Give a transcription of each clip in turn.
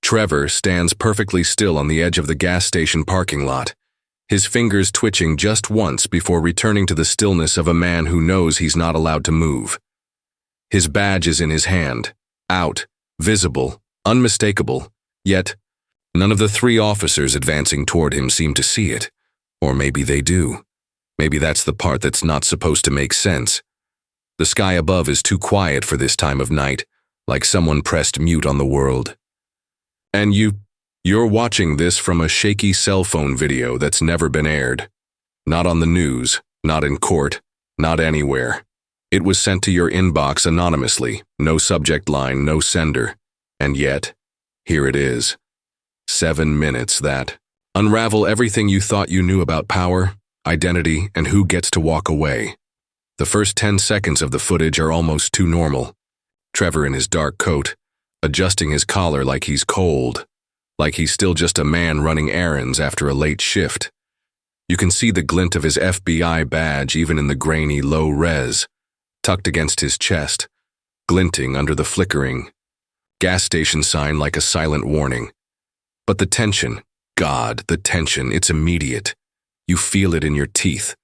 Trevor stands perfectly still on the edge of the gas station parking lot, his fingers twitching just once before returning to the stillness of a man who knows he's not allowed to move. His badge is in his hand, out, visible, unmistakable, yet none of the three officers advancing toward him seem to see it. Or maybe they do. Maybe that's the part that's not supposed to make sense. The sky above is too quiet for this time of night, like someone pressed mute on the world. And you're watching this from a shaky cell phone video that's never been aired. Not on the news, not in court, not anywhere. It was sent to your inbox anonymously, no subject line, no sender. And yet, here it is. 7 minutes that unravel everything you thought you knew about power, identity, and who gets to walk away. The first 10 seconds of the footage are almost too normal. Trevor in his dark coat, adjusting his collar like he's cold, like he's still just a man running errands after a late shift. You can see the glint of his FBI badge even in the grainy low res, tucked against his chest, glinting under the flickering gas station sign like a silent warning. But the tension, God, the tension, it's immediate. You feel it in your teeth.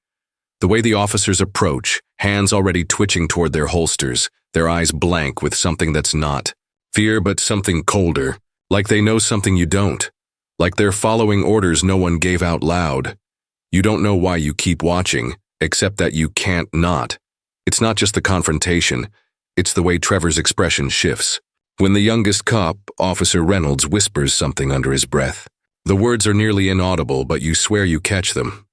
The way the officers approach, hands already twitching toward their holsters, their eyes blank with something that's not fear but something colder, like they know something you don't, like they're following orders no one gave out loud. You don't know why you keep watching, except that you can't not. It's not just the confrontation, it's the way Trevor's expression shifts. When the youngest cop, Officer Reynolds, whispers something under his breath, the words are nearly inaudible, but you swear you catch them.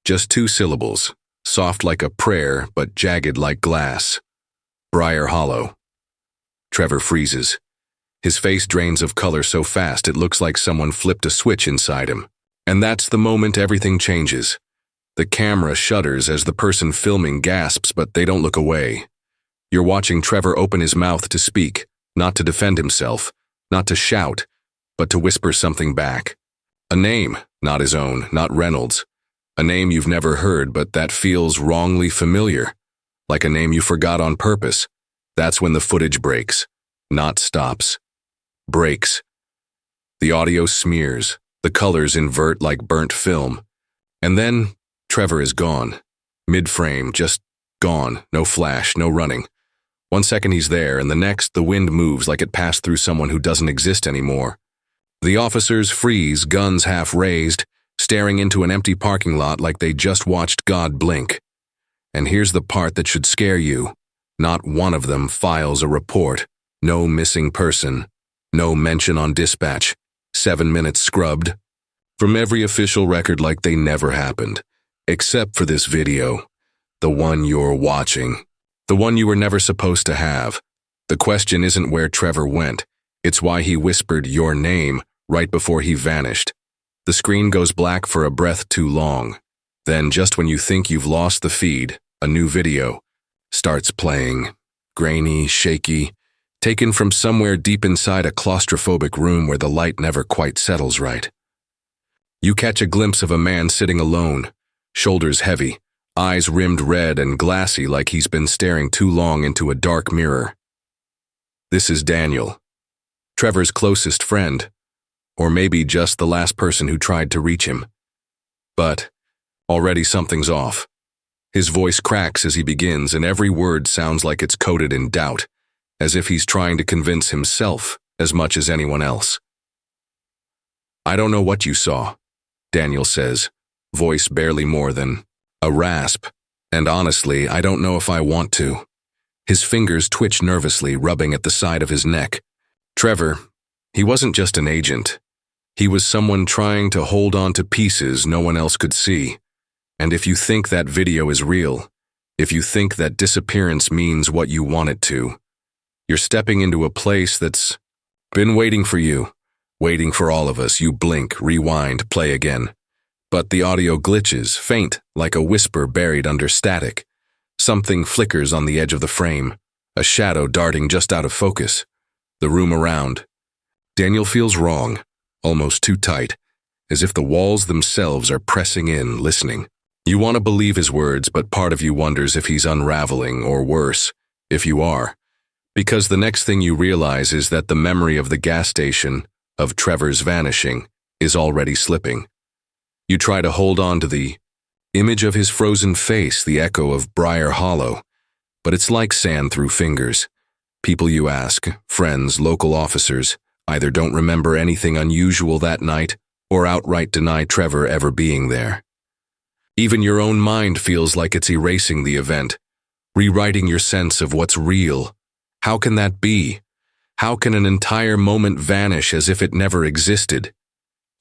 Just 2 syllables, soft like a prayer, but jagged like glass. Briar Hollow. Trevor freezes. His face drains of color so fast it looks like someone flipped a switch inside him. And that's the moment everything changes. The camera shudders as the person filming gasps, but they don't look away. You're watching Trevor open his mouth to speak, not to defend himself, not to shout, but to whisper something back. A name, not his own, not Reynolds. A name you've never heard, but that feels wrongly familiar, like a name you forgot on purpose. That's when the footage breaks, not stops. Breaks. The audio smears, the colors invert like burnt film. And then, Trevor is gone. Mid-frame, just gone, no flash, no running. 1 second he's there, and the next the wind moves like it passed through someone who doesn't exist anymore. The officers freeze, guns half raised, staring into an empty parking lot like they just watched God blink. And here's the part that should scare you. Not one of them files a report. No missing person. No mention on dispatch. 7 minutes scrubbed from every official record like they never happened. Except for this video. The one you're watching. The one you were never supposed to have. The question isn't where Trevor went. It's why he whispered your name right before he vanished. The screen goes black for a breath too long. Then, just when you think you've lost the feed, a new video starts playing. Grainy, shaky, taken from somewhere deep inside a claustrophobic room where the light never quite settles right. You catch a glimpse of a man sitting alone, shoulders heavy, eyes rimmed red and glassy like he's been staring too long into a dark mirror. This is Daniel, Trevor's closest friend, or maybe just the last person who tried to reach him. But already something's off. His voice cracks as he begins, and every word sounds like it's coated in doubt, as if he's trying to convince himself as much as anyone else. I don't know what you saw, Daniel says, voice barely more than a rasp, and honestly, I don't know if I want to. His fingers twitch nervously, rubbing at the side of his neck. Trevor, he wasn't just an agent. He was someone trying to hold on to pieces no one else could see. And if you think that video is real, if you think that disappearance means what you want it to, you're stepping into a place that's been waiting for you, waiting for all of us. You blink, rewind, play again. But the audio glitches, faint, like a whisper buried under static. Something flickers on the edge of the frame, a shadow darting just out of focus. The room around. Daniel feels wrong, almost too tight, as if the walls themselves are pressing in, listening. You want to believe his words, but part of you wonders if he's unraveling, or worse, if you are. Because the next thing you realize is that the memory of the gas station, of Trevor's vanishing is already slipping. You try to hold on to the image of his frozen face, the echo of Briar Hollow, but it's like sand through fingers. People you ask, friends, local officers, either don't remember anything unusual that night or outright deny Trevor ever being there. Even your own mind feels like it's erasing the event, rewriting your sense of what's real. How can that be? How can an entire moment vanish as if it never existed?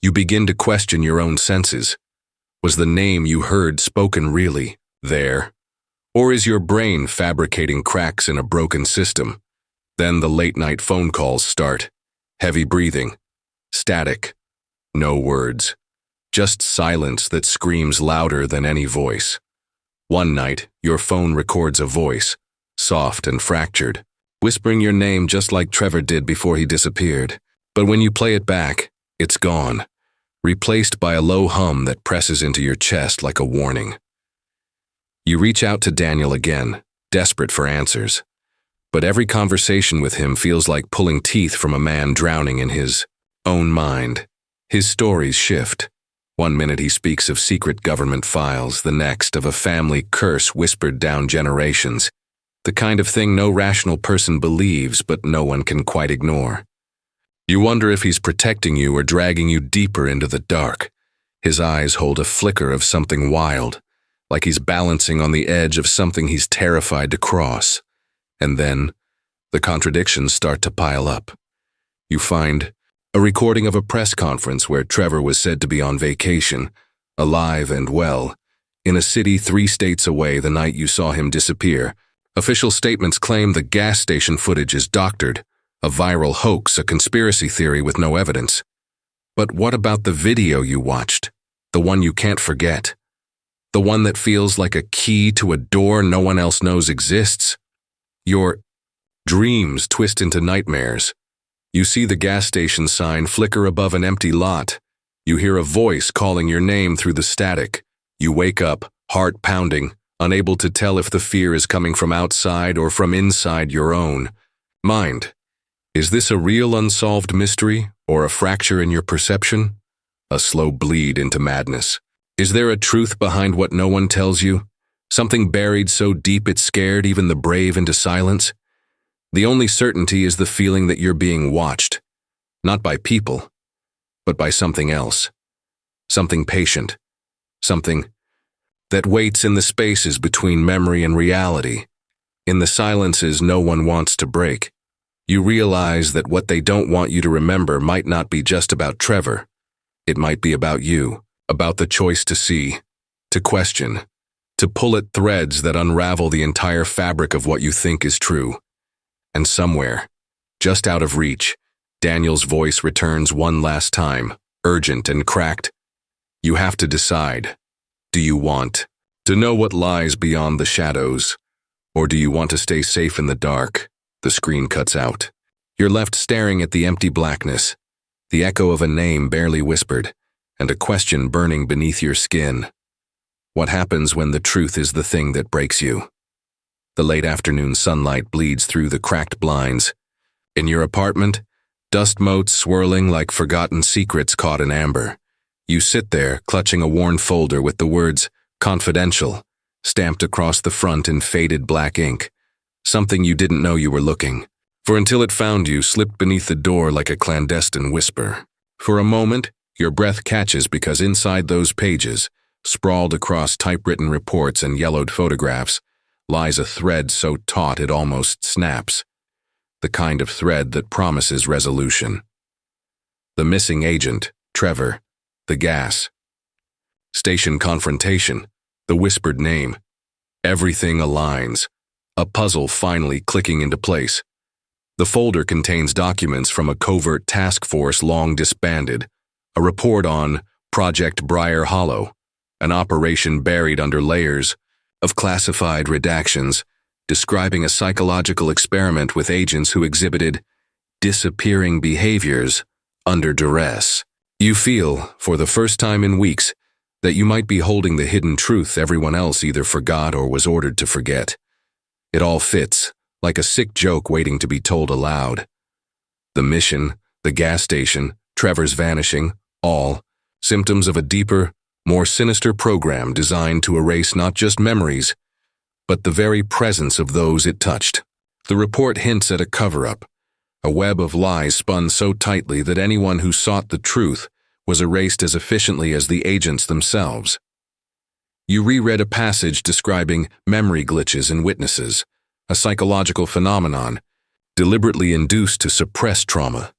You begin to question your own senses. Was the name you heard spoken really there? Or is your brain fabricating cracks in a broken system? Then the late-night phone calls start. Heavy breathing. Static. No words. Just silence that screams louder than any voice. One night, your phone records a voice, soft and fractured, whispering your name just like Trevor did before he disappeared. But when you play it back, it's gone, replaced by a low hum that presses into your chest like a warning. You reach out to Daniel again, desperate for answers. But every conversation with him feels like pulling teeth from a man drowning in his own mind. His stories shift. One minute he speaks of secret government files, the next of a family curse whispered down generations. The kind of thing no rational person believes, but no one can quite ignore. You wonder if he's protecting you or dragging you deeper into the dark. His eyes hold a flicker of something wild, like he's balancing on the edge of something he's terrified to cross. And then, the contradictions start to pile up. You find a recording of a press conference where Trevor was said to be on vacation, alive and well, in a city 3 states away the night you saw him disappear. Official statements claim the gas station footage is doctored, a viral hoax, a conspiracy theory with no evidence. But what about the video you watched? The one you can't forget? The one that feels like a key to a door no one else knows exists? Your dreams twist into nightmares. You see the gas station sign flicker above an empty lot. You hear a voice calling your name through the static. You wake up, heart pounding, unable to tell if the fear is coming from outside or from inside your own mind. Is this a real unsolved mystery or a fracture in your perception? A slow bleed into madness. Is there a truth behind what no one tells you? Something buried so deep it scared even the brave into silence? The only certainty is the feeling that you're being watched, not by people, but by something else. Something patient. Something that waits in the spaces between memory and reality. In the silences no one wants to break. You realize that what they don't want you to remember might not be just about Trevor. It might be about you, about the choice to see, to question, to pull at threads that unravel the entire fabric of what you think is true. And somewhere, just out of reach, Daniel's voice returns one last time, urgent and cracked. You have to decide. Do you want to know what lies beyond the shadows? Or do you want to stay safe in the dark? The screen cuts out. You're left staring at the empty blackness, the echo of a name barely whispered, and a question burning beneath your skin. What happens when the truth is the thing that breaks you? The late afternoon sunlight bleeds through the cracked blinds. In your apartment, dust motes swirling like forgotten secrets caught in amber. You sit there, clutching a worn folder with the words, "Confidential," stamped across the front in faded black ink. Something you didn't know you were looking for until it found you, slipped beneath the door like a clandestine whisper. For a moment, your breath catches because inside those pages, sprawled across typewritten reports and yellowed photographs, lies a thread so taut it almost snaps. The kind of thread that promises resolution. The missing agent, Trevor. The gas station confrontation. The whispered name. Everything aligns. A puzzle finally clicking into place. The folder contains documents from a covert task force long disbanded, a report on Project Briar Hollow, an operation buried under layers of classified redactions, describing a psychological experiment with agents who exhibited disappearing behaviors under duress. You feel, for the first time in weeks, that you might be holding the hidden truth everyone else either forgot or was ordered to forget. It all fits, like a sick joke waiting to be told aloud. The mission, the gas station, Trevor's vanishing, all symptoms of a deeper, more sinister program designed to erase not just memories, but the very presence of those it touched. The report hints at a cover-up, a web of lies spun so tightly that anyone who sought the truth was erased as efficiently as the agents themselves. You reread a passage describing memory glitches in witnesses, a psychological phenomenon deliberately induced to suppress trauma.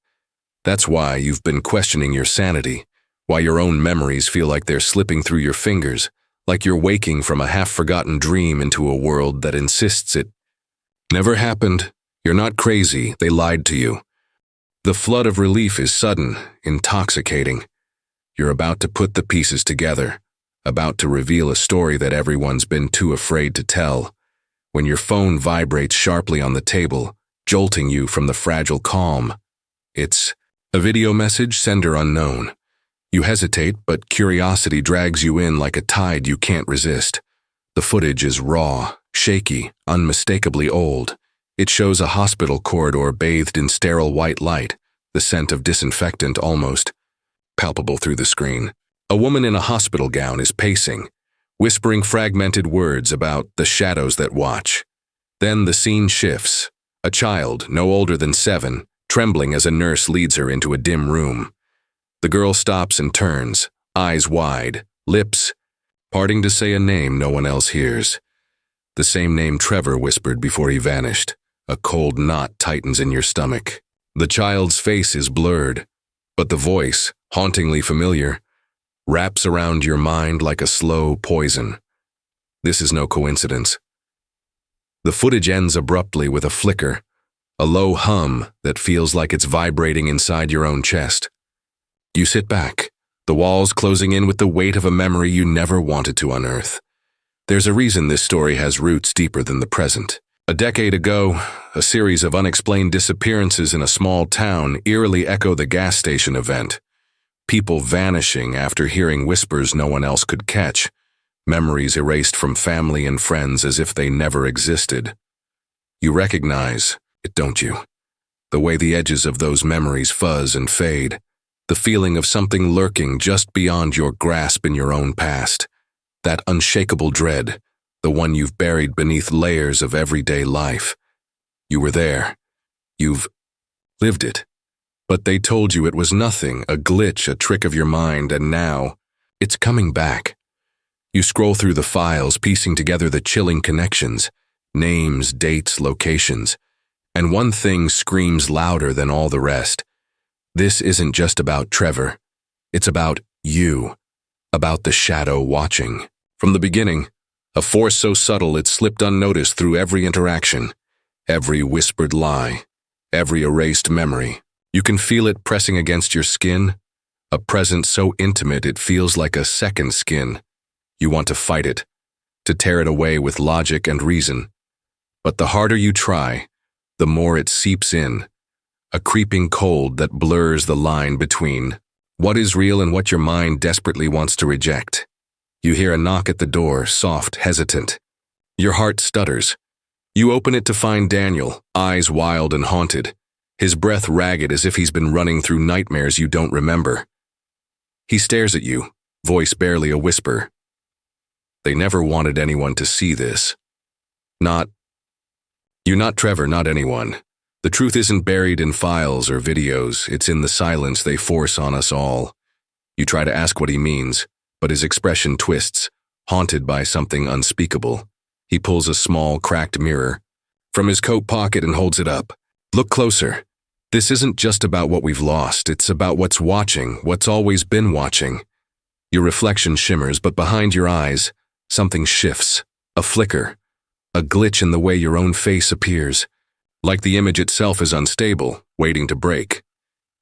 That's why you've been questioning your sanity, why your own memories feel like they're slipping through your fingers, like you're waking from a half-forgotten dream into a world that insists it never happened. You're not crazy, they lied to you. The flood of relief is sudden, intoxicating. You're about to put the pieces together, about to reveal a story that everyone's been too afraid to tell, when your phone vibrates sharply on the table, jolting you from the fragile calm. It's a video message, sender unknown. You hesitate, but curiosity drags you in like a tide you can't resist. The footage is raw, shaky, unmistakably old. It shows a hospital corridor bathed in sterile white light, the scent of disinfectant almost palpable through the screen. A woman in a hospital gown is pacing, whispering fragmented words about the shadows that watch. Then the scene shifts. A child, no older than 7, trembling as a nurse leads her into a dim room. The girl stops and turns, eyes wide, lips parting to say a name no one else hears. The same name Trevor whispered before he vanished. A cold knot tightens in your stomach. The child's face is blurred, but the voice, hauntingly familiar, wraps around your mind like a slow poison. This is no coincidence. The footage ends abruptly with a flicker, a low hum that feels like it's vibrating inside your own chest. You sit back, the walls closing in with the weight of a memory you never wanted to unearth. There's a reason this story has roots deeper than the present. A decade ago, a series of unexplained disappearances in a small town eerily echo the gas station event. People vanishing after hearing whispers no one else could catch, memories erased from family and friends as if they never existed. You recognize it, don't you? The way the edges of those memories fuzz and fade, the feeling of something lurking just beyond your grasp in your own past, that unshakable dread, the one you've buried beneath layers of everyday life. You were there. You've lived it. But they told you it was nothing, a glitch, a trick of your mind, and now it's coming back. You scroll through the files, piecing together the chilling connections, names, dates, locations, and one thing screams louder than all the rest. This isn't just about Trevor. It's about you, about the shadow watching. From the beginning, a force so subtle it slipped unnoticed through every interaction, every whispered lie, every erased memory. You can feel it pressing against your skin, a presence so intimate it feels like a second skin. You want to fight it, to tear it away with logic and reason. But the harder you try, the more it seeps in, a creeping cold that blurs the line between what is real and what your mind desperately wants to reject. You hear a knock at the door, soft, hesitant. Your heart stutters. You open it to find Daniel, eyes wild and haunted, his breath ragged as if he's been running through nightmares you don't remember. He stares at you, voice barely a whisper. They never wanted anyone to see this. Not you, not Trevor, not anyone. The truth isn't buried in files or videos, it's in the silence they force on us all. You try to ask what he means, but his expression twists, haunted by something unspeakable. He pulls a small, cracked mirror from his coat pocket and holds it up. Look closer. This isn't just about what we've lost, it's about what's watching, what's always been watching. Your reflection shimmers, but behind your eyes, something shifts. A flicker. A glitch in the way your own face appears. Like the image itself is unstable, waiting to break.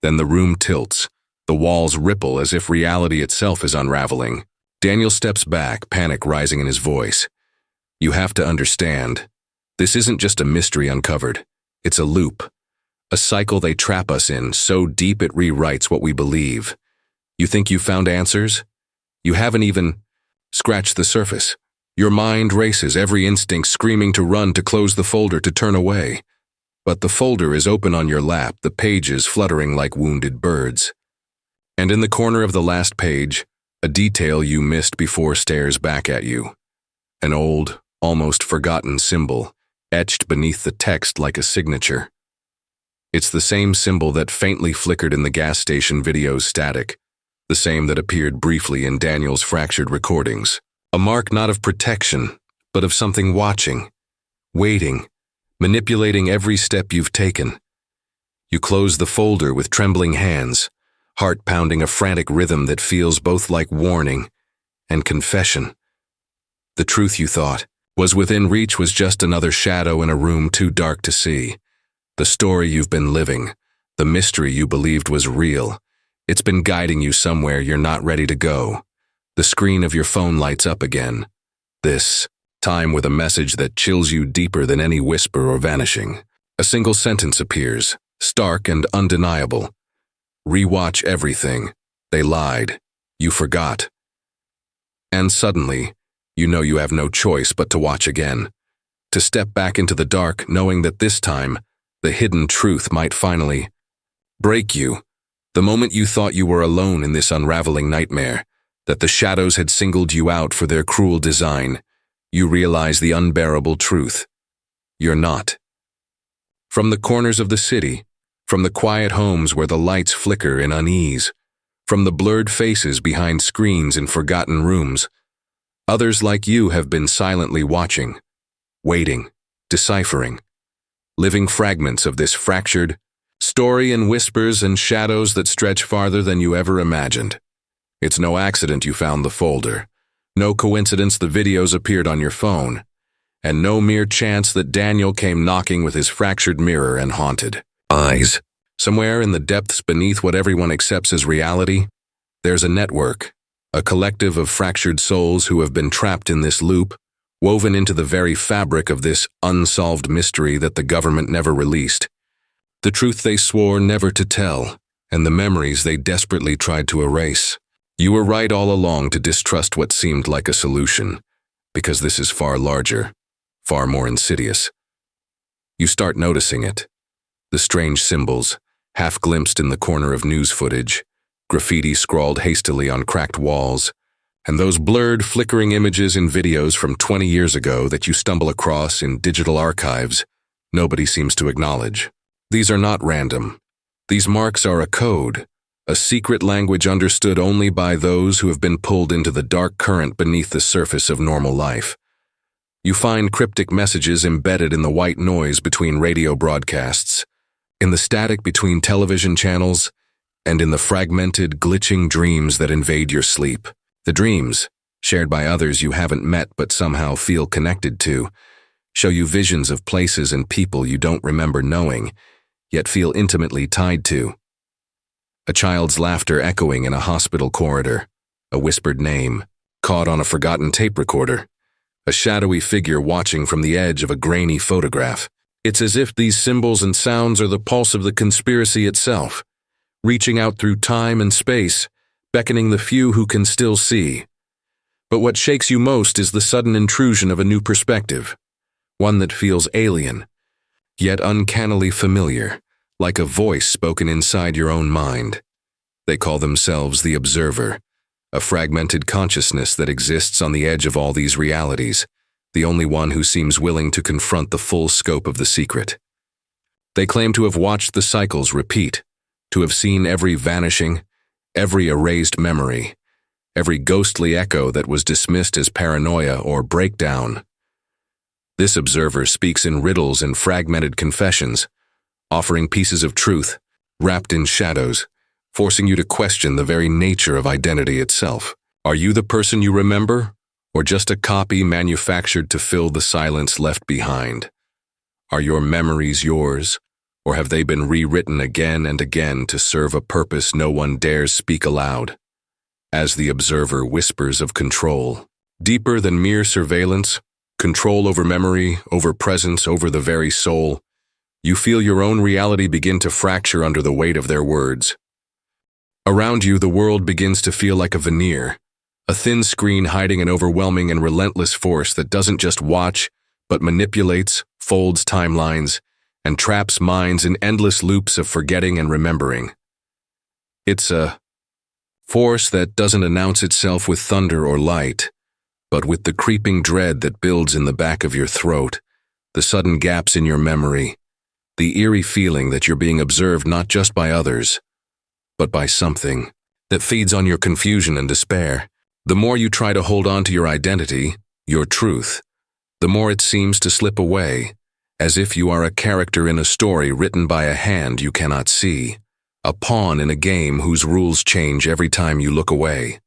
Then the room tilts. The walls ripple as if reality itself is unraveling. Daniel steps back, panic rising in his voice. You have to understand. This isn't just a mystery uncovered. It's a loop. A cycle they trap us in, so deep it rewrites what we believe. You think you found answers? You haven't even scratched the surface. Your mind races, every instinct screaming to run, to close the folder, to turn away. But the folder is open on your lap, the pages fluttering like wounded birds. And in the corner of the last page, a detail you missed before stares back at you. An old, almost forgotten symbol, etched beneath the text like a signature. It's the same symbol that faintly flickered in the gas station video's static, the same that appeared briefly in Daniel's fractured recordings. A mark not of protection, but of something watching, waiting, manipulating every step you've taken. You close the folder with trembling hands, heart pounding a frantic rhythm that feels both like warning and confession. The truth you thought was within reach was just another shadow in a room too dark to see. The story you've been living, the mystery you believed was real, it's been guiding you somewhere you're not ready to go. The screen of your phone lights up again, this time with a message that chills you deeper than any whisper or vanishing. A single sentence appears, stark and undeniable. Rewatch everything. They lied. You forgot. And suddenly, you know you have no choice but to watch again. To step back into the dark knowing that this time, the hidden truth might finally break you. The moment you thought you were alone in this unraveling nightmare, that the shadows had singled you out for their cruel design, you realize the unbearable truth. You're not. From the corners of the city, from the quiet homes where the lights flicker in unease, from the blurred faces behind screens in forgotten rooms, others like you have been silently watching, waiting, deciphering, living fragments of this fractured story in whispers and shadows that stretch farther than you ever imagined. It's no accident you found the folder, no coincidence the videos appeared on your phone, and no mere chance that Daniel came knocking with his fractured mirror and haunted eyes. Somewhere in the depths beneath what everyone accepts as reality, there's a network, a collective of fractured souls who have been trapped in this loop, woven into the very fabric of this unsolved mystery that the government never released. The truth they swore never to tell, and the memories they desperately tried to erase. You were right all along to distrust what seemed like a solution, because this is far larger, far more insidious. You start noticing it. The strange symbols, half glimpsed in the corner of news footage, graffiti scrawled hastily on cracked walls, and those blurred, flickering images in videos from 20 years ago that you stumble across in digital archives nobody seems to acknowledge. These are not random. These marks are a code, a secret language understood only by those who have been pulled into the dark current beneath the surface of normal life. You find cryptic messages embedded in the white noise between radio broadcasts, in the static between television channels, and in the fragmented, glitching dreams that invade your sleep. The dreams, shared by others you haven't met but somehow feel connected to, show you visions of places and people you don't remember knowing, yet feel intimately tied to. A child's laughter echoing in a hospital corridor, a whispered name, caught on a forgotten tape recorder, a shadowy figure watching from the edge of a grainy photograph. It's as if these symbols and sounds are the pulse of the conspiracy itself, reaching out through time and space, beckoning the few who can still see. But what shakes you most is the sudden intrusion of a new perspective, one that feels alien, yet uncannily familiar, like a voice spoken inside your own mind. They call themselves the Observer, a fragmented consciousness that exists on the edge of all these realities, the only one who seems willing to confront the full scope of the secret. They claim to have watched the cycles repeat, to have seen every vanishing, every erased memory, every ghostly echo that was dismissed as paranoia or breakdown. This observer speaks in riddles and fragmented confessions, offering pieces of truth, wrapped in shadows, forcing you to question the very nature of identity itself. Are you the person you remember, or just a copy manufactured to fill the silence left behind? Are your memories yours, or have they been rewritten again and again to serve a purpose no one dares speak aloud? As the observer whispers of control, deeper than mere surveillance, control over memory, over presence, over the very soul, you feel your own reality begin to fracture under the weight of their words. Around you, the world begins to feel like a veneer, a thin screen hiding an overwhelming and relentless force that doesn't just watch, but manipulates, folds timelines, and traps minds in endless loops of forgetting and remembering. It's a Force that doesn't announce itself with thunder or light, but with the creeping dread that builds in the back of your throat, the sudden gaps in your memory, the eerie feeling that you're being observed not just by others, but by something that feeds on your confusion and despair. The more you try to hold on to your identity, your truth, the more it seems to slip away, as if you are a character in a story written by a hand you cannot see, a pawn in a game whose rules change every time you look away.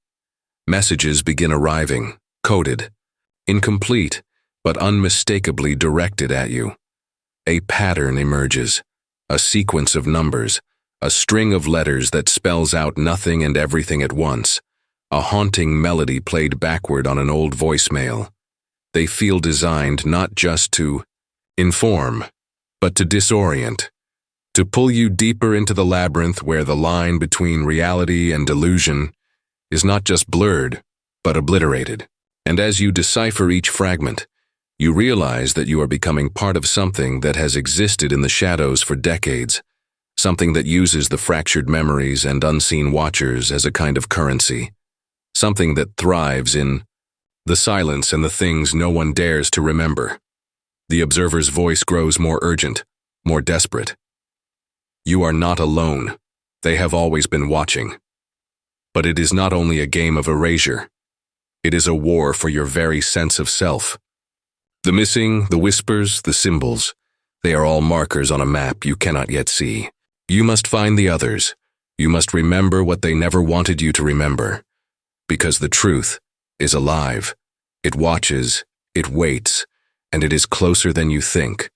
Messages begin arriving, coded, incomplete, but unmistakably directed at you. A pattern emerges, a sequence of numbers, a string of letters that spells out nothing and everything at once, a haunting melody played backward on an old voicemail. They feel designed not just to inform, but to disorient, to pull you deeper into the labyrinth where the line between reality and delusion is not just blurred, but obliterated. And as you decipher each fragment, you realize that you are becoming part of something that has existed in the shadows for decades, something that uses the fractured memories and unseen watchers as a kind of currency, something that thrives in the silence and the things no one dares to remember. The observer's voice grows more urgent, more desperate. You are not alone. They have always been watching. But it is not only a game of erasure. It is a war for your very sense of self. The missing, the whispers, the symbols, they are all markers on a map you cannot yet see. You must find the others. You must remember what they never wanted you to remember. Because the truth is alive. It watches, it waits, and it is closer than you think.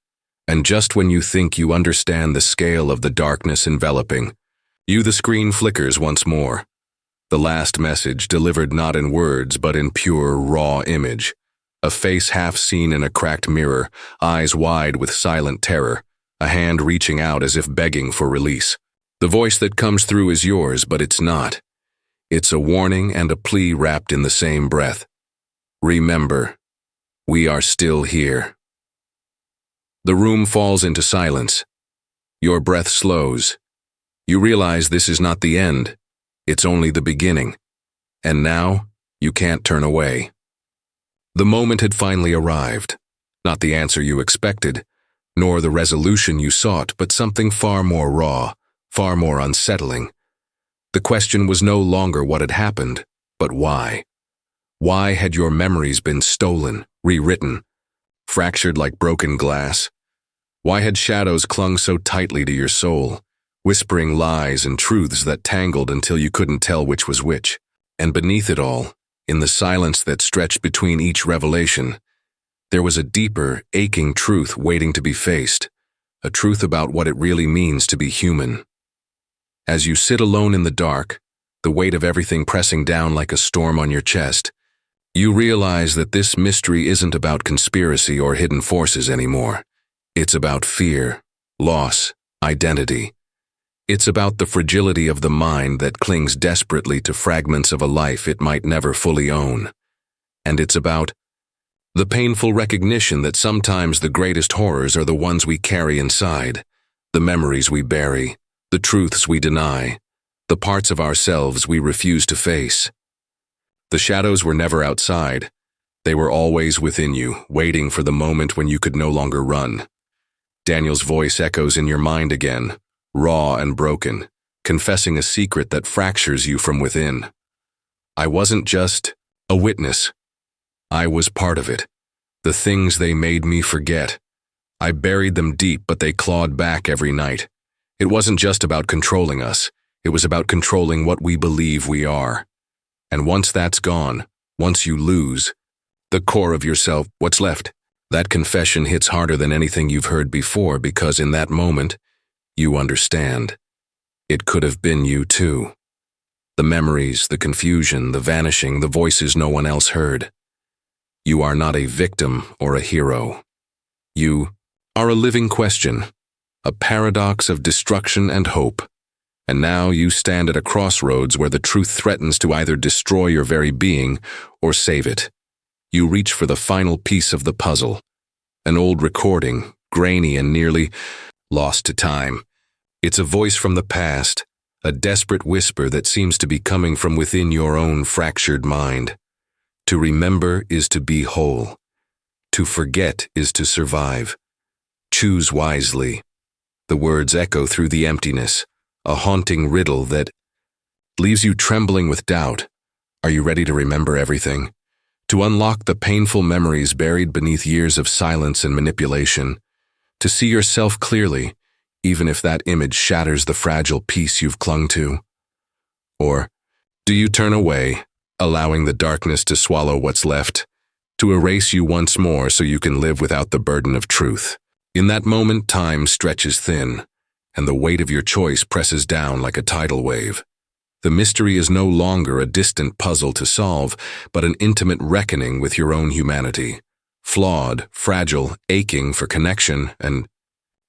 And just when you think you understand the scale of the darkness enveloping, the screen flickers once more. The last message delivered not in words but in pure, raw image. A face half seen in a cracked mirror, eyes wide with silent terror, a hand reaching out as if begging for release. The voice that comes through is yours, but it's not. It's a warning and a plea wrapped in the same breath. Remember, we are still here. The room falls into silence. Your breath slows. You realize this is not the end. It's only the beginning. And now, you can't turn away. The moment had finally arrived. Not the answer you expected, nor the resolution you sought, but something far more raw, far more unsettling. The question was no longer what had happened, but why. Why had your memories been stolen, rewritten, fractured like broken glass? Why had shadows clung so tightly to your soul, whispering lies and truths that tangled until you couldn't tell which was which? And beneath it all, in the silence that stretched between each revelation, there was a deeper, aching truth waiting to be faced, a truth about what it really means to be human. As you sit alone in the dark, the weight of everything pressing down like a storm on your chest, you realize that this mystery isn't about conspiracy or hidden forces anymore. It's about fear, loss, identity. It's about the fragility of the mind that clings desperately to fragments of a life it might never fully own. And it's about the painful recognition that sometimes the greatest horrors are the ones we carry inside, the memories we bury, the truths we deny, the parts of ourselves we refuse to face. The shadows were never outside. They were always within you, waiting for the moment when you could no longer run. Daniel's voice echoes in your mind again, raw and broken, confessing a secret that fractures you from within. I wasn't just a witness. I was part of it. The things they made me forget. I buried them deep, but they clawed back every night. It wasn't just about controlling us. It was about controlling what we believe we are. And once that's gone, once you lose the core of yourself, what's left? That confession hits harder than anything you've heard before because in that moment, you understand. It could have been you too. The memories, the confusion, the vanishing, the voices no one else heard. You are not a victim or a hero. You are a living question, a paradox of destruction and hope. And now you stand at a crossroads where the truth threatens to either destroy your very being or save it. You reach for the final piece of the puzzle, an old recording, grainy and nearly lost to time. It's a voice from the past, a desperate whisper that seems to be coming from within your own fractured mind. To remember is to be whole. To forget is to survive. Choose wisely. The words echo through the emptiness, a haunting riddle that leaves you trembling with doubt. Are you ready to remember everything? To unlock the painful memories buried beneath years of silence and manipulation? To see yourself clearly, even if that image shatters the fragile peace you've clung to? Or do you turn away, allowing the darkness to swallow what's left, to erase you once more so you can live without the burden of truth? In that moment, time stretches thin, and the weight of your choice presses down like a tidal wave. The mystery is no longer a distant puzzle to solve, but an intimate reckoning with your own humanity. Flawed, fragile, aching for connection and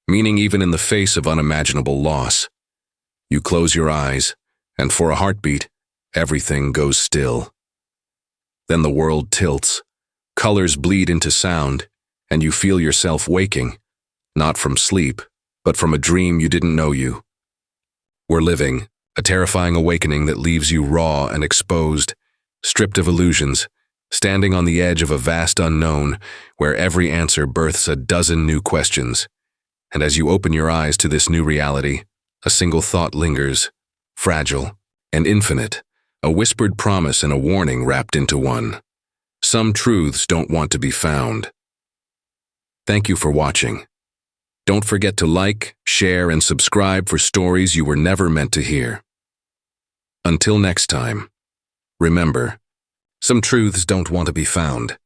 meaning even in the face of unimaginable loss. You close your eyes, and for a heartbeat, everything goes still. Then the world tilts. Colors bleed into sound, and you feel yourself waking, not from sleep, but from a dream you didn't know you were living, a terrifying awakening that leaves you raw and exposed, stripped of illusions, standing on the edge of a vast unknown where every answer births a dozen new questions. And as you open your eyes to this new reality, a single thought lingers, fragile and infinite, a whispered promise and a warning wrapped into one. Some truths don't want to be found. Thank you for watching. Don't forget to like, share, and subscribe for stories you were never meant to hear. Until next time, remember, some truths don't want to be found.